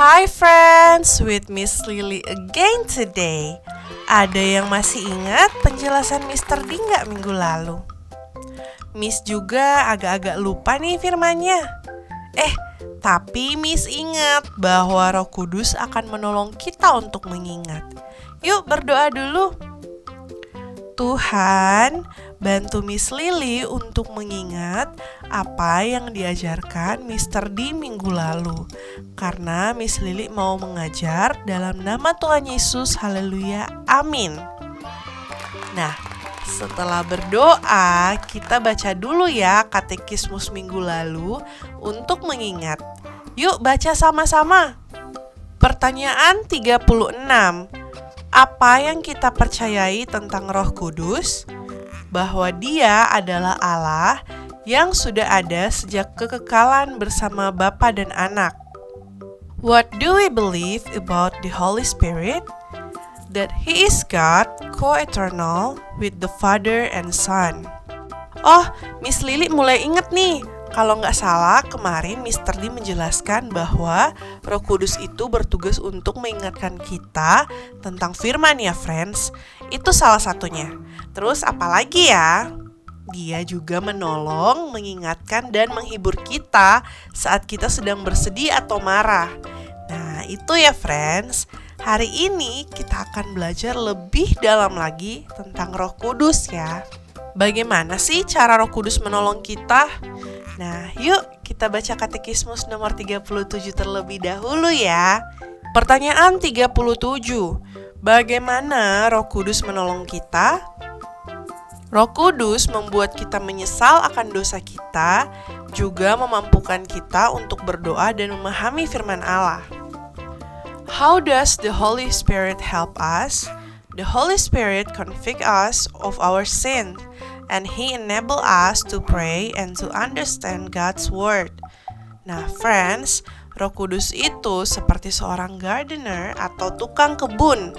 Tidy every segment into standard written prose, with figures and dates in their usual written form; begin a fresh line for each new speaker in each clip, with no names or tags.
Hi friends, with Miss Lily again today. Ada yang masih ingat penjelasan Mr. D nggak minggu lalu? Miss juga agak-agak lupa nih firmannya. Tapi Miss ingat bahwa Roh Kudus akan menolong kita untuk mengingat. Yuk berdoa dulu. Tuhan, bantu Miss Lily untuk mengingat apa yang diajarkan Mr. D minggu lalu. Karena Miss Lily mau mengajar dalam nama Tuhan Yesus, haleluya, amin. Nah, setelah berdoa, kita baca dulu ya katekismus minggu lalu untuk mengingat. Yuk baca sama-sama. Pertanyaan 36. Apa yang kita percayai tentang Roh Kudus? Bahwa Dia adalah Allah yang sudah ada sejak kekekalan bersama Bapa dan Anak. What do we believe about the Holy Spirit? That He is God, co-eternal with the Father and Son. Oh, Miss Lily mulai inget nih. Kalau nggak salah, kemarin Mr. D menjelaskan bahwa Roh Kudus itu bertugas untuk mengingatkan kita tentang firman ya, friends. Itu salah satunya. Terus apa lagi ya? Dia juga menolong, mengingatkan, dan menghibur kita saat kita sedang bersedih atau marah. Nah, itu ya, friends. Hari ini kita akan belajar lebih dalam lagi tentang Roh Kudus ya. Bagaimana sih cara Roh Kudus menolong kita? Nah, yuk kita baca katekismus nomor 37 terlebih dahulu ya. Pertanyaan 37. Bagaimana Roh Kudus menolong kita? Roh Kudus membuat kita menyesal akan dosa kita, juga memampukan kita untuk berdoa dan memahami firman Allah. How does the Holy Spirit help us? The Holy Spirit convict us of our sin, and He enable us to pray and to understand God's word. Nah, friends, Roh Kudus itu seperti seorang gardener atau tukang kebun.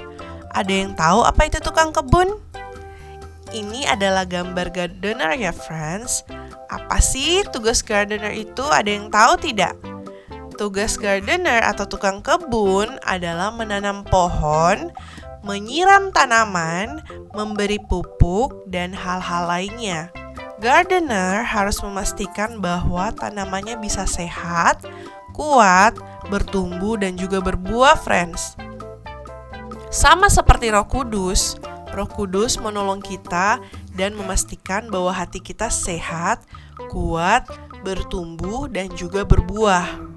Ada yang tahu apa itu tukang kebun? Ini adalah gambar gardener ya, friends. Apa sih tugas gardener itu? Ada yang tahu tidak? Tugas gardener atau tukang kebun adalah menanam pohon, menyiram tanaman, memberi pupuk, dan hal-hal lainnya. Gardener harus memastikan bahwa tanamannya bisa sehat, kuat, bertumbuh, dan juga berbuah, friends. Sama seperti Roh Kudus menolong kita dan memastikan bahwa hati kita sehat, kuat, bertumbuh, dan juga berbuah.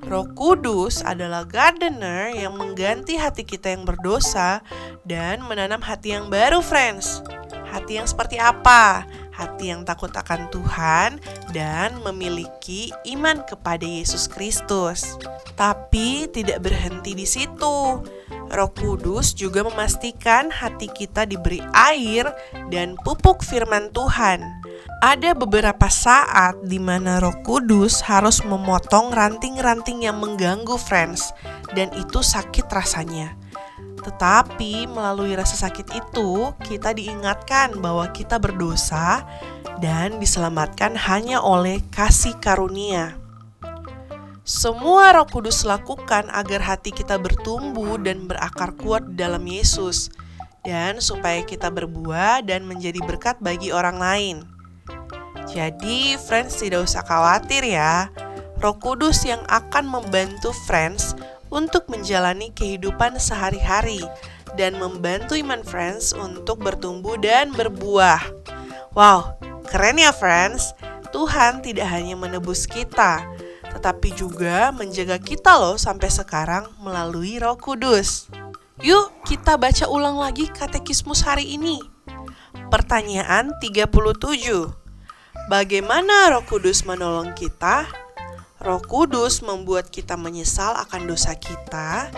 Roh Kudus adalah gardener yang mengganti hati kita yang berdosa dan menanam hati yang baru, friends. Hati yang seperti apa? Hati yang takut akan Tuhan dan memiliki iman kepada Yesus Kristus. Tapi tidak berhenti di situ. Roh Kudus juga memastikan hati kita diberi air dan pupuk firman Tuhan. Ada beberapa saat di mana Roh Kudus harus memotong ranting-ranting yang mengganggu, friends, dan itu sakit rasanya. Tetapi melalui rasa sakit itu, kita diingatkan bahwa kita berdosa dan diselamatkan hanya oleh kasih karunia. Semua Roh Kudus lakukan agar hati kita bertumbuh dan berakar kuat di dalam Yesus, dan supaya kita berbuah dan menjadi berkat bagi orang lain. Jadi, friends, tidak usah khawatir ya. Roh Kudus yang akan membantu friends untuk menjalani kehidupan sehari-hari dan membantu iman friends untuk bertumbuh dan berbuah. Wow, keren ya, friends. Tuhan tidak hanya menebus kita, tetapi juga menjaga kita loh sampai sekarang melalui Roh Kudus. Yuk, kita baca ulang lagi katekismus hari ini. Pertanyaan 37. Bagaimana Roh Kudus menolong kita? Roh Kudus membuat kita menyesal akan dosa kita,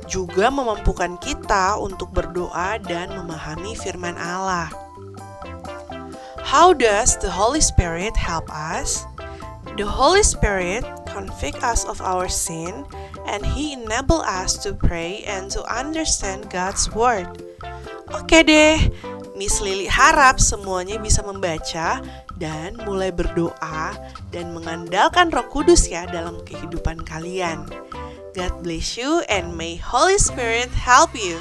juga memampukan kita untuk berdoa dan memahami firman Allah. How does the Holy Spirit help us? The Holy Spirit convict us of our sin, and He enable us to pray and to understand God's Word. Oke deh, Miss Lili harap semuanya bisa membaca dan mulai berdoa dan mengandalkan Roh Kudus ya dalam kehidupan kalian. God bless you and may Holy Spirit help you.